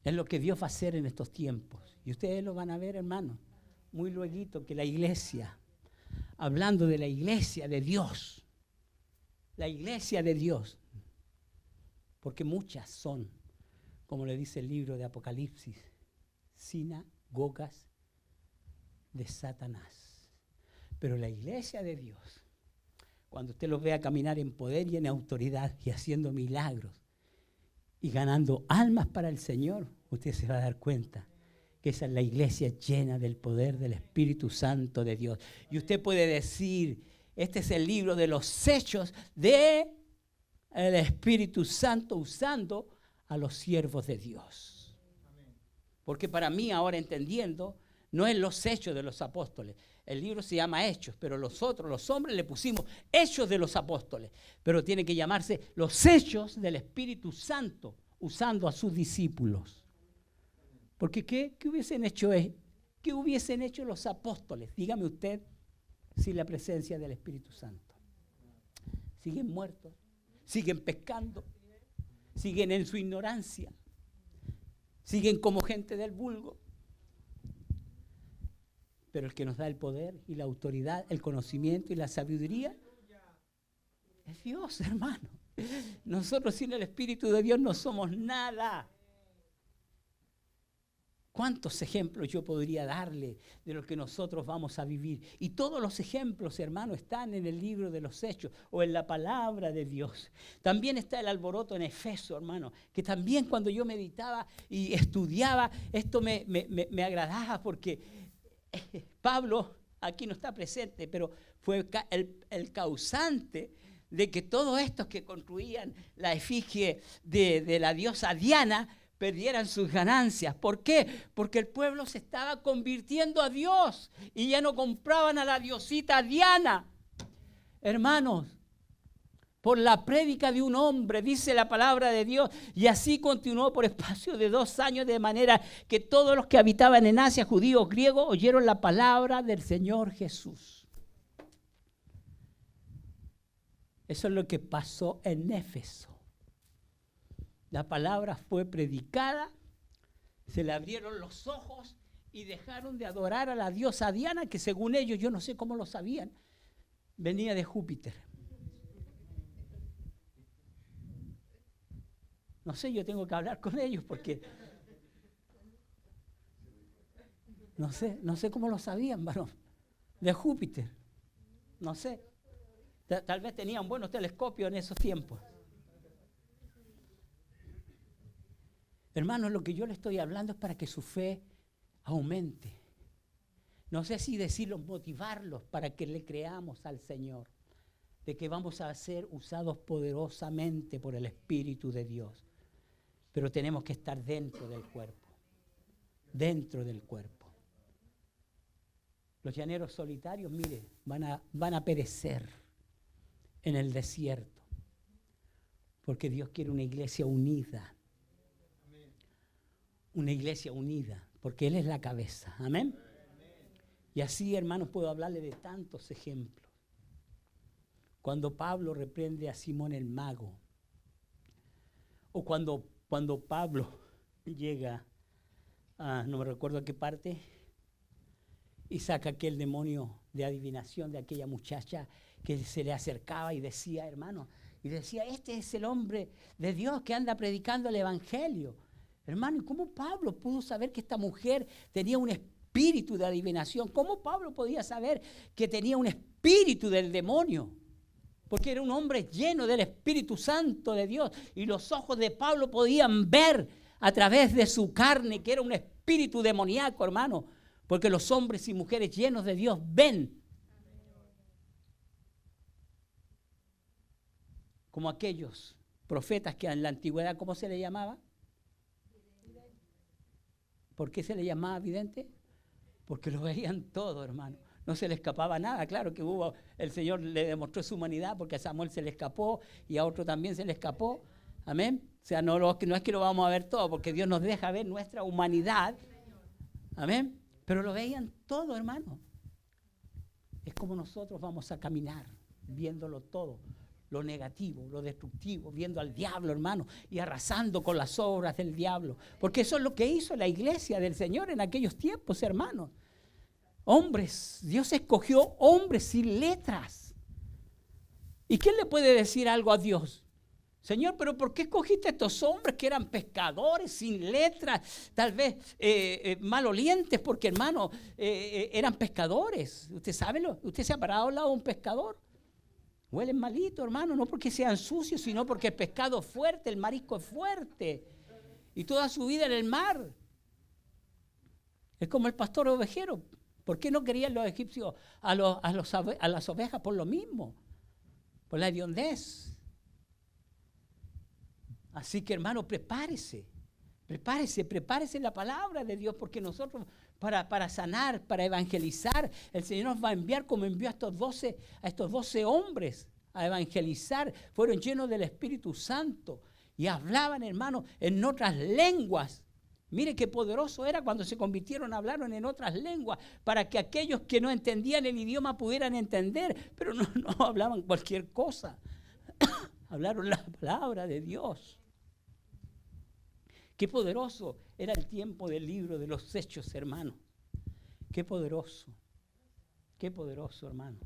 Speaker 1: Es lo que Dios va a hacer en estos tiempos. Y ustedes lo van a ver, hermano, muy lueguito, que la iglesia, hablando de la iglesia de Dios, la iglesia de Dios, porque muchas son, como le dice el libro de Apocalipsis, sinagogas de Satanás. Pero la iglesia de Dios, cuando usted los vea caminar en poder y en autoridad y haciendo milagros y ganando almas para el Señor, usted se va a dar cuenta que esa es la iglesia llena del poder del Espíritu Santo de Dios. Y usted puede decir, este es el libro de los hechos del Espíritu Santo usando a los siervos de Dios. Porque para mí, ahora entendiendo, no es los hechos de los apóstoles. El libro se llama Hechos, pero los hombres le pusimos Hechos de los apóstoles. Pero tiene que llamarse los hechos del Espíritu Santo, usando a sus discípulos. Porque ¿qué hubiesen hecho los apóstoles? Dígame usted, sin la presencia del Espíritu Santo. Siguen muertos, siguen pecando, siguen en su ignorancia, siguen como gente del vulgo. Pero el que nos da el poder y la autoridad, el conocimiento y la sabiduría es Dios, hermano. Nosotros sin el Espíritu de Dios no somos nada. ¿Cuántos ejemplos yo podría darle de lo que nosotros vamos a vivir? Y todos los ejemplos, hermano, están en el libro de los Hechos o en la palabra de Dios. También está el alboroto en Efeso, hermano, que también cuando yo meditaba y estudiaba, esto me agradaba porque Pablo aquí no está presente, pero fue el causante de que todos estos que construían la efigie de la diosa Diana perdieran sus ganancias. ¿Por qué? Porque el pueblo se estaba convirtiendo a Dios y ya no compraban a la diosita Diana. Hermanos, por la prédica de un hombre, dice la palabra de Dios, y así continuó por espacio de 2 años, de manera que todos los que habitaban en Asia, judíos, griegos, oyeron la palabra del Señor Jesús. Eso es lo que pasó en Éfeso. La palabra fue predicada, se le abrieron los ojos y dejaron de adorar a la diosa Diana, que según ellos, yo no sé cómo lo sabían, venía de Júpiter. No sé, yo tengo que hablar con ellos porque no sé cómo lo sabían, varón, de Júpiter. No sé. Tal vez tenían buenos telescopios en esos tiempos. Hermanos, lo que yo le estoy hablando es para que su fe aumente. No sé si decirlo, motivarlos para que le creamos al Señor, de que vamos a ser usados poderosamente por el Espíritu de Dios. Pero tenemos que estar dentro del cuerpo, dentro del cuerpo. Los llaneros solitarios, mire, van a perecer en el desierto. Porque Dios quiere una iglesia unida. Una iglesia unida, porque Él es la cabeza. Amén. Y así, hermanos, puedo hablarle de tantos ejemplos. Cuando Pablo reprende a Simón el mago, o cuando Pablo llega a, no me recuerdo a qué parte, y saca aquel demonio de adivinación de aquella muchacha que se le acercaba y decía, hermano, este es el hombre de Dios que anda predicando el evangelio. Hermano, ¿y cómo Pablo pudo saber que esta mujer tenía un espíritu de adivinación? ¿Cómo Pablo podía saber que tenía un espíritu del demonio? Porque era un hombre lleno del Espíritu Santo de Dios. Y los ojos de Pablo podían ver a través de su carne que era un espíritu demoníaco, hermano. Porque los hombres y mujeres llenos de Dios ven. Como aquellos profetas que en la antigüedad, ¿cómo se les llamaba? ¿Por qué se le llamaba vidente? Porque lo veían todo, hermano. No se le escapaba nada. Claro que el Señor le demostró su humanidad porque a Samuel se le escapó y a otro también se le escapó. Amén. O sea, no es que lo vamos a ver todo, porque Dios nos deja ver nuestra humanidad. Amén. Pero lo veían todo, hermano. Es como nosotros vamos a caminar, viéndolo todo. Lo negativo, lo destructivo, viendo al diablo, hermano, y arrasando con las obras del diablo. Porque eso es lo que hizo la iglesia del Señor en aquellos tiempos, hermanos. Hombres, Dios escogió hombres sin letras. ¿Y quién le puede decir algo a Dios? Señor, pero ¿por qué escogiste a estos hombres que eran pescadores sin letras? Tal vez malolientes, porque, hermano, eran pescadores. ¿Usted sabe? ¿Usted se ha parado al lado de un pescador? Huelen malito, hermano, no porque sean sucios, sino porque el pescado es fuerte, el marisco es fuerte. Y toda su vida en el mar. Es como el pastor ovejero. ¿Por qué no querían los egipcios a las ovejas? Por lo mismo, por la hediondez. Así que, hermano, prepárese la palabra de Dios, porque nosotros para sanar, para evangelizar, el Señor nos va a enviar como envió a estos 12 hombres a evangelizar. Fueron llenos del Espíritu Santo y hablaban, hermano, en otras lenguas. Mire qué poderoso era cuando se convirtieron, hablaron en otras lenguas para que aquellos que no entendían el idioma pudieran entender, pero no hablaban cualquier cosa. Hablaron la palabra de Dios. Qué poderoso era el tiempo del libro de los Hechos, hermano. Qué poderoso, hermano.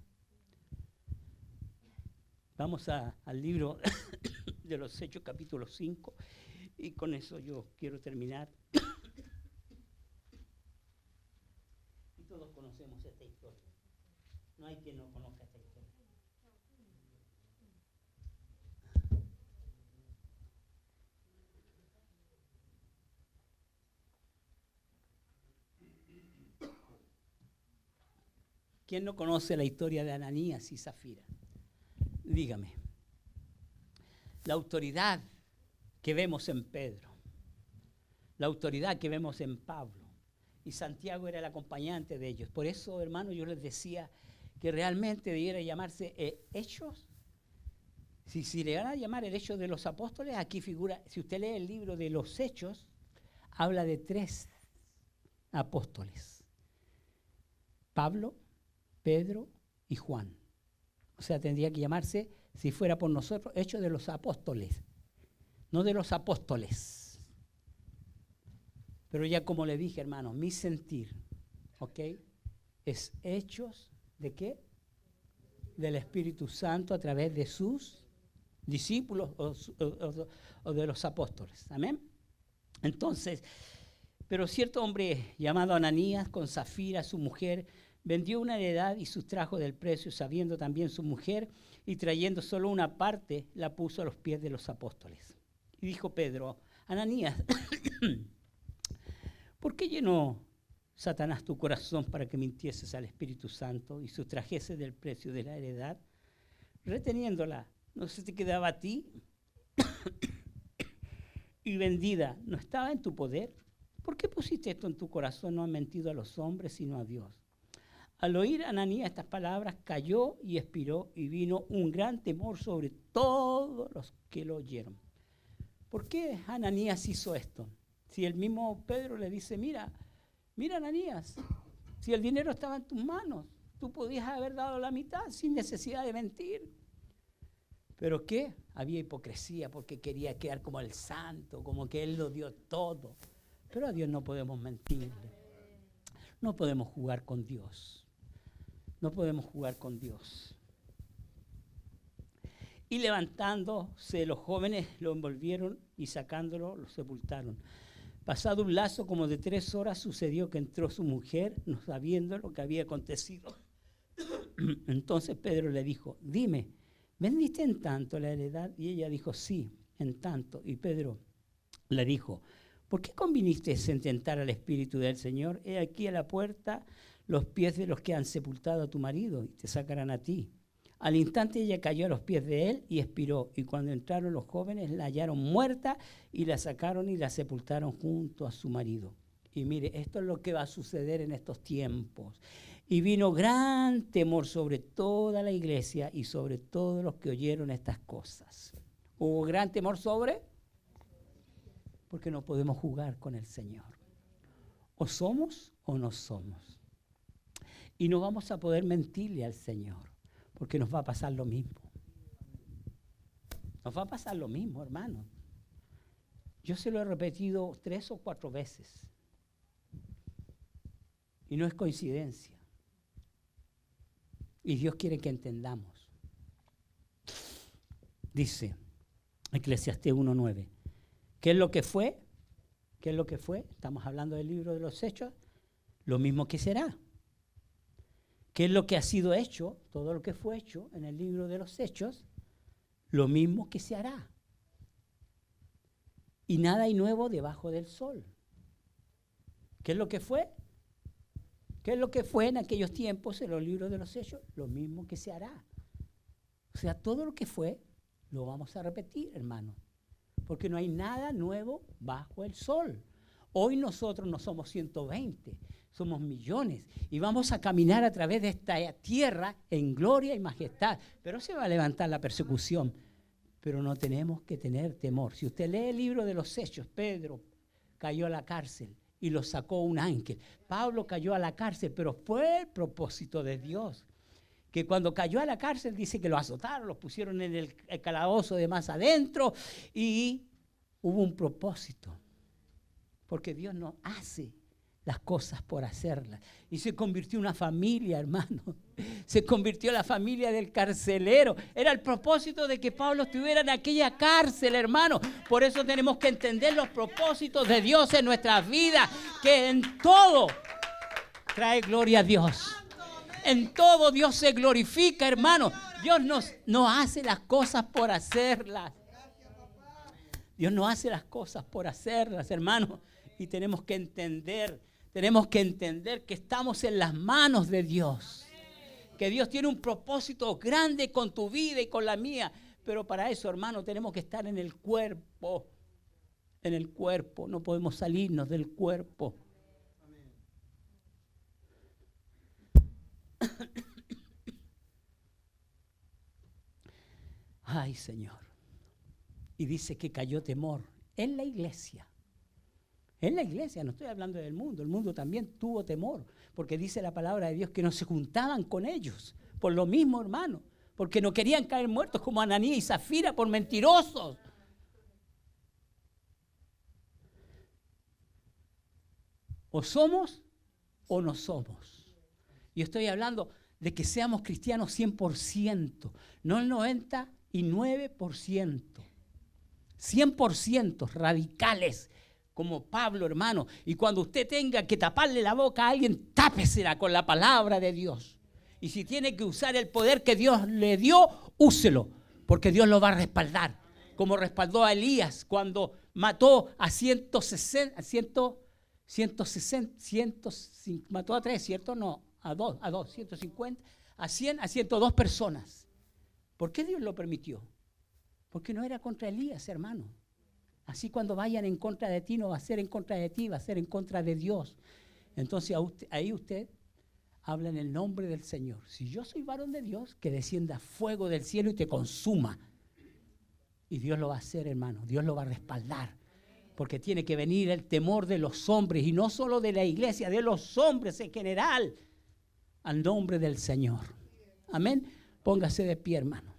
Speaker 1: Vamos al libro de los Hechos, capítulo 5, y con eso yo quiero terminar. Y todos conocemos esta historia. No hay quien no conozca esta historia. ¿Quién no conoce la historia de Ananías y Zafira? Dígame. La autoridad que vemos en Pedro, la autoridad que vemos en Pablo, y Santiago era el acompañante de ellos. Por eso, hermano, yo les decía que realmente debiera llamarse Hechos. Si le van a llamar el Hecho de los Apóstoles, aquí figura, si usted lee el libro de los Hechos, habla de 3 apóstoles: Pablo, Pedro y Juan. O sea, tendría que llamarse, si fuera por nosotros, Hechos de los Apóstoles, no de los apóstoles. Pero ya como le dije, hermano, mi sentir, ¿ok? Es Hechos ¿de qué? Del Espíritu Santo a través de sus discípulos o de los apóstoles. Amén. Entonces, pero cierto hombre llamado Ananías, con Zafira, su mujer, vendió una heredad y sustrajo del precio, sabiendo también su mujer, y trayendo solo una parte, la puso a los pies de los apóstoles. Y dijo Pedro: Ananías, ¿por qué llenó Satanás tu corazón para que mintieses al Espíritu Santo y sustrajeses del precio de la heredad? Reteniéndola, ¿no se te quedaba a ti? Y vendida, ¿no estaba en tu poder? ¿Por qué pusiste esto en tu corazón? No has mentido a los hombres, sino a Dios. Al oír Ananías estas palabras, cayó y expiró, y vino un gran temor sobre todos los que lo oyeron. ¿Por qué Ananías hizo esto? Si el mismo Pedro le dice, mira Ananías, si el dinero estaba en tus manos, tú podías haber dado la mitad sin necesidad de mentir. ¿Pero qué? Había hipocresía porque quería quedar como el santo, como que él lo dio todo. Pero a Dios no podemos mentirle. No podemos jugar con Dios. No podemos jugar con Dios. Y levantándose los jóvenes lo envolvieron y sacándolo lo sepultaron. Pasado un lazo como de 3 horas sucedió que entró su mujer, no sabiendo lo que había acontecido. Entonces Pedro le dijo, dime, ¿vendiste en tanto la heredad? Y ella dijo, sí, en tanto. Y Pedro le dijo, ¿por qué conviniste en tentar al Espíritu del Señor? He aquí a la puerta los pies de los que han sepultado a tu marido y te sacarán a ti. Al instante ella cayó a los pies de él y expiró. Y cuando entraron los jóvenes la hallaron muerta y la sacaron y la sepultaron junto a su marido. Y mire, esto es lo que va a suceder en estos tiempos. Y vino gran temor sobre toda la iglesia y sobre todos los que oyeron estas cosas. ¿Hubo gran temor sobre? Porque no podemos jugar con el Señor. O somos o no somos. Y no vamos a poder mentirle al Señor, porque nos va a pasar lo mismo. Nos va a pasar lo mismo, hermano. Yo se lo he repetido 3 o 4 veces. Y no es coincidencia. Y Dios quiere que entendamos. Dice Eclesiastés 1:9. ¿Qué es lo que fue? ¿Qué es lo que fue? Estamos hablando del libro de los Hechos. Lo mismo que será. ¿Qué es lo que ha sido hecho? Todo lo que fue hecho en el libro de los Hechos, lo mismo que se hará. Y nada hay nuevo debajo del sol. ¿Qué es lo que fue? ¿Qué es lo que fue en aquellos tiempos en los libros de los Hechos? Lo mismo que se hará. O sea, todo lo que fue, lo vamos a repetir, hermano. Porque no hay nada nuevo bajo el sol. Hoy nosotros no somos 120, somos millones. Y vamos a caminar a través de esta tierra en gloria y majestad. Pero se va a levantar la persecución. Pero no tenemos que tener temor. Si usted lee el libro de los Hechos, Pedro cayó a la cárcel y lo sacó un ángel. Pablo cayó a la cárcel, pero fue el propósito de Dios. Que cuando cayó a la cárcel dice que lo azotaron, lo pusieron en el calabozo de más adentro y hubo un propósito. Porque Dios no hace las cosas por hacerlas. Y se convirtió en una familia, hermano. Se convirtió en la familia del carcelero. Era el propósito de que Pablo estuviera en aquella cárcel, hermano. Por eso tenemos que entender los propósitos de Dios en nuestras vidas. Que en todo trae gloria a Dios. En todo Dios se glorifica, hermano. Dios no hace las cosas por hacerlas. Dios no hace las cosas por hacerlas, hermano. Y tenemos que entender que estamos en las manos de Dios. Que Dios tiene un propósito grande con tu vida y con la mía. Pero para eso, hermano, tenemos que estar en el cuerpo. En el cuerpo. No podemos salirnos del cuerpo. Ay, Señor. Y dice que cayó temor en la iglesia. En la iglesia, no estoy hablando del mundo. El mundo también tuvo temor. Porque dice la palabra de Dios que no se juntaban con ellos. Por lo mismo, hermano. Porque no querían caer muertos como Ananías y Zafira por mentirosos. O somos o no somos. Y estoy hablando de que seamos cristianos 100%. No el 99%. 100% radicales. Como Pablo, hermano. Y cuando usted tenga que taparle la boca a alguien, tápesela con la palabra de Dios. Y si tiene que usar el poder que Dios le dio, úselo. Porque Dios lo va a respaldar. Como respaldó a Elías cuando mató a 160, mató a 3, ¿cierto? No, a 2, 150, a 100, a 102 personas. ¿Por qué Dios lo permitió? Porque no era contra Elías, hermano. Así cuando vayan en contra de ti, no va a ser en contra de ti, va a ser en contra de Dios. Entonces ahí usted habla en el nombre del Señor. Si yo soy varón de Dios, que descienda fuego del cielo y te consuma. Y Dios lo va a hacer, hermano. Dios lo va a respaldar. Porque tiene que venir el temor de los hombres, y no solo de la iglesia, de los hombres en general, al nombre del Señor. Amén. Póngase de pie, hermano.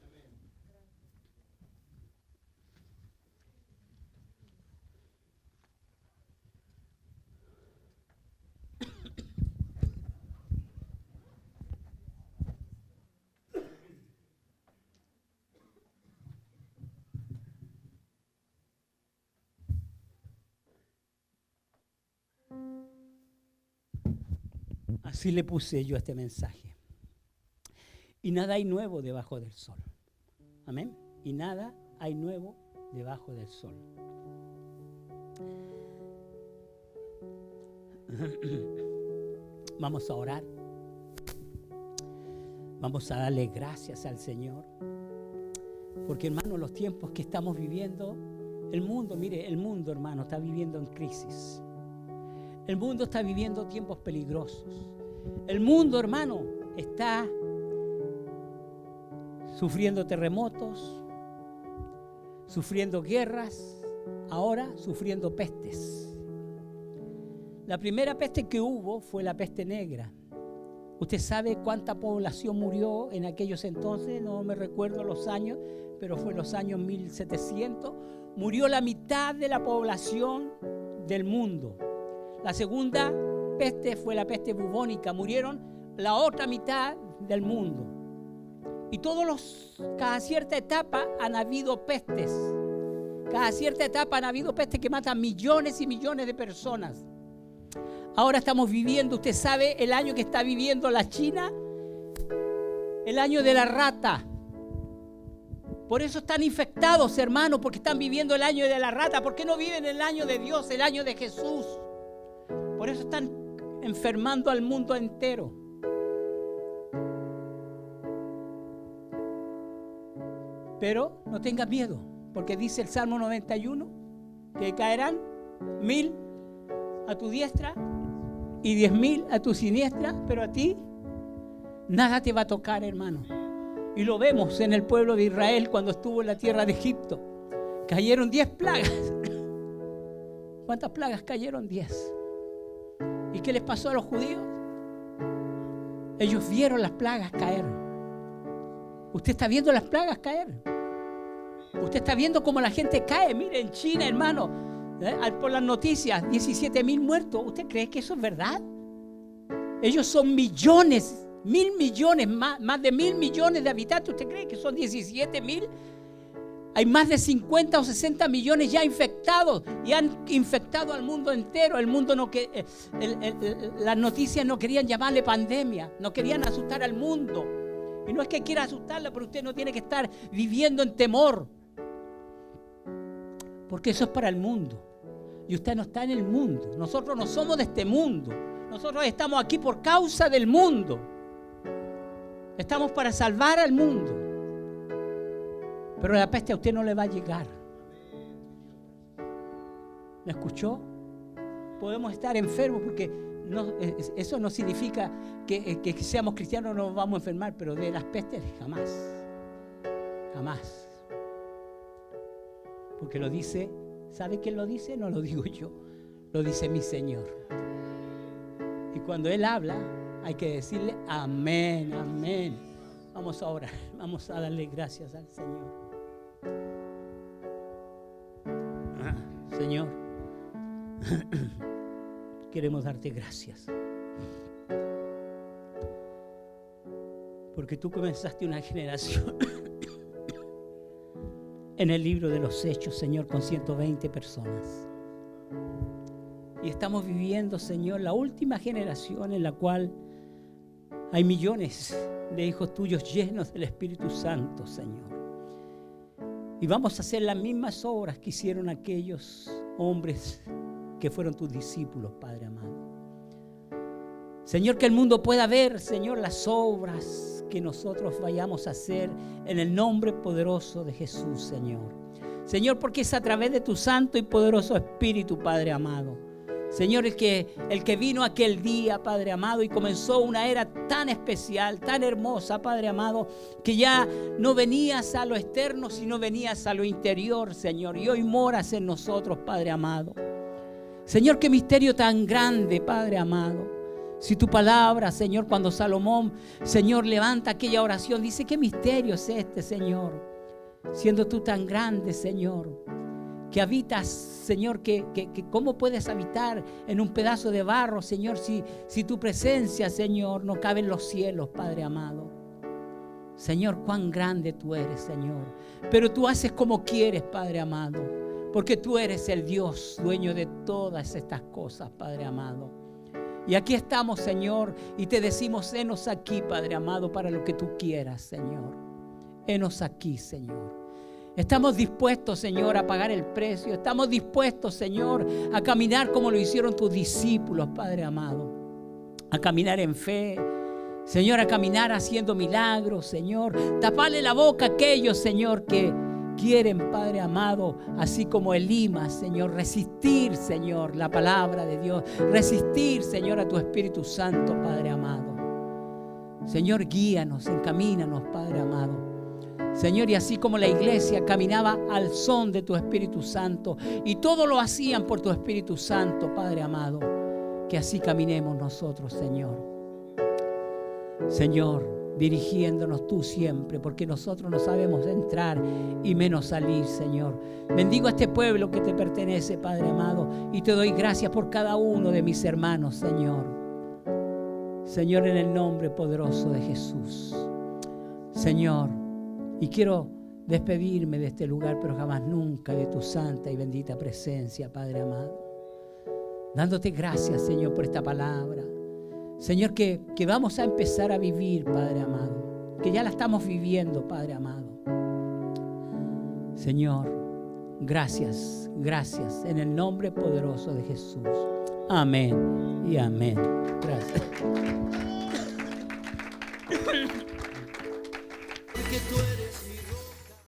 Speaker 1: Así le puse yo este mensaje. Y nada hay nuevo debajo del sol. Amén. Y nada hay nuevo debajo del sol. Vamos a orar. Vamos a darle gracias al Señor. Porque, hermano, los tiempos que estamos viviendo, el mundo, mire, el mundo, hermano, está viviendo en crisis. El mundo está viviendo tiempos peligrosos. El mundo, hermano, está sufriendo terremotos, sufriendo guerras, ahora sufriendo pestes. La primera peste que hubo fue la peste negra. ¿Usted sabe cuánta población murió en aquellos entonces? No me recuerdo los años, pero fue los años 1700. Murió la mitad de la población del mundo. La segunda peste fue la peste bubónica. Murieron la otra mitad del mundo. Y cada cierta etapa han habido pestes. Cada cierta etapa han habido pestes que matan millones y millones de personas. Ahora estamos viviendo, usted sabe, el año que está viviendo la China, el año de la rata. Por eso están infectados, hermanos, porque están viviendo el año de la rata. ¿Por qué no viven el año de Dios, el año de Jesús? Por eso están enfermando al mundo entero. Pero no tenga miedo, porque dice el Salmo 91 que caerán 1000 a tu diestra y 10,000 a tu siniestra, pero a ti nada te va a tocar, hermano. Y lo vemos en el pueblo de Israel cuando estuvo en la tierra de Egipto. Cayeron 10 plagas. ¿Cuántas plagas cayeron? 10. ¿Y qué les pasó a los judíos? Ellos vieron las plagas caer. Usted está viendo las plagas caer. Usted está viendo cómo la gente cae. Mire, en China, hermano, por las noticias, 17,000 muertos. ¿Usted cree que eso es verdad? Ellos son millones, 1,000 millones, más de 1,000 millones de habitantes. ¿Usted cree que son 17,000? Hay más de 50 o 60 millones ya infectados y han infectado al mundo entero. El mundo las noticias no querían llamarle pandemia, no querían asustar al mundo. Y no es que quiera asustarla, pero usted no tiene que estar viviendo en temor. Porque eso es para el mundo. Y usted no está en el mundo. Nosotros no somos de este mundo. Nosotros estamos aquí por causa del mundo. Estamos para salvar al mundo. Pero la peste a usted no le va a llegar. ¿Me escuchó? Podemos estar enfermos porque eso no significa que seamos cristianos no nos vamos a enfermar, pero de las pestes jamás. Jamás. Porque lo dice, ¿sabe quién lo dice? No lo digo yo, lo dice mi Señor. Y cuando Él habla, hay que decirle amén, amén. Vamos a orar, vamos a darle gracias al Señor. Señor, queremos darte gracias. Porque tú comenzaste una generación en el libro de los Hechos, Señor, con 120 personas. Y estamos viviendo, Señor, la última generación en la cual hay millones de hijos tuyos llenos del Espíritu Santo, Señor. Y vamos a hacer las mismas obras que hicieron aquellos hombres que fueron tus discípulos, Padre amado. Señor, que el mundo pueda ver, Señor, las obras que nosotros vayamos a hacer en el nombre poderoso de Jesús, Señor. Señor, porque es a través de tu santo y poderoso Espíritu, Padre amado, Señor, el que vino aquel día, Padre amado, y comenzó una era tan especial, tan hermosa, Padre amado, que ya no venías a lo externo, sino venías a lo interior, Señor. Y hoy moras en nosotros, Padre amado. Señor, qué misterio tan grande, Padre amado. Si tu palabra, Señor, cuando Salomón, Señor, levanta aquella oración, dice, qué misterio es este, Señor. Siendo tú tan grande, Señor, que habitas, Señor, que cómo puedes habitar en un pedazo de barro, Señor, si tu presencia, Señor, no cabe en los cielos, Padre amado. Señor, cuán grande tú eres, Señor. Pero tú haces como quieres, Padre amado, porque tú eres el Dios, dueño de todas estas cosas, Padre amado. Y aquí estamos, Señor, y te decimos, henos aquí, Padre amado, para lo que tú quieras, Señor. Henos aquí, Señor. Estamos dispuestos, Señor, a pagar el precio. Estamos dispuestos, Señor, a caminar como lo hicieron tus discípulos, Padre amado. A caminar en fe, Señor, a caminar haciendo milagros, Señor. Taparle la boca a aquellos, Señor, que quieren, Padre amado, así como Elimas, Señor, resistir, Señor, la palabra de Dios. Resistir, Señor, a tu Espíritu Santo, Padre amado. Señor, guíanos, encamínanos, Padre amado. Señor, y así como la iglesia caminaba al son de tu Espíritu Santo y todo lo hacían por tu Espíritu Santo, Padre amado, que así caminemos nosotros, Señor. Señor, dirigiéndonos tú siempre, porque nosotros no sabemos entrar y menos salir, Señor. Bendigo a este pueblo que te pertenece, Padre amado, y te doy gracias por cada uno de mis hermanos, Señor. Señor, en el nombre poderoso de Jesús. Señor, y quiero despedirme de este lugar, pero jamás nunca de tu santa y bendita presencia, Padre amado. Dándote gracias, Señor, por esta palabra. Señor, que vamos a empezar a vivir, Padre amado. Que ya la estamos viviendo, Padre amado. Señor, gracias, gracias, en el nombre poderoso de Jesús. Amén y amén. Gracias.
Speaker 2: Porque tú eres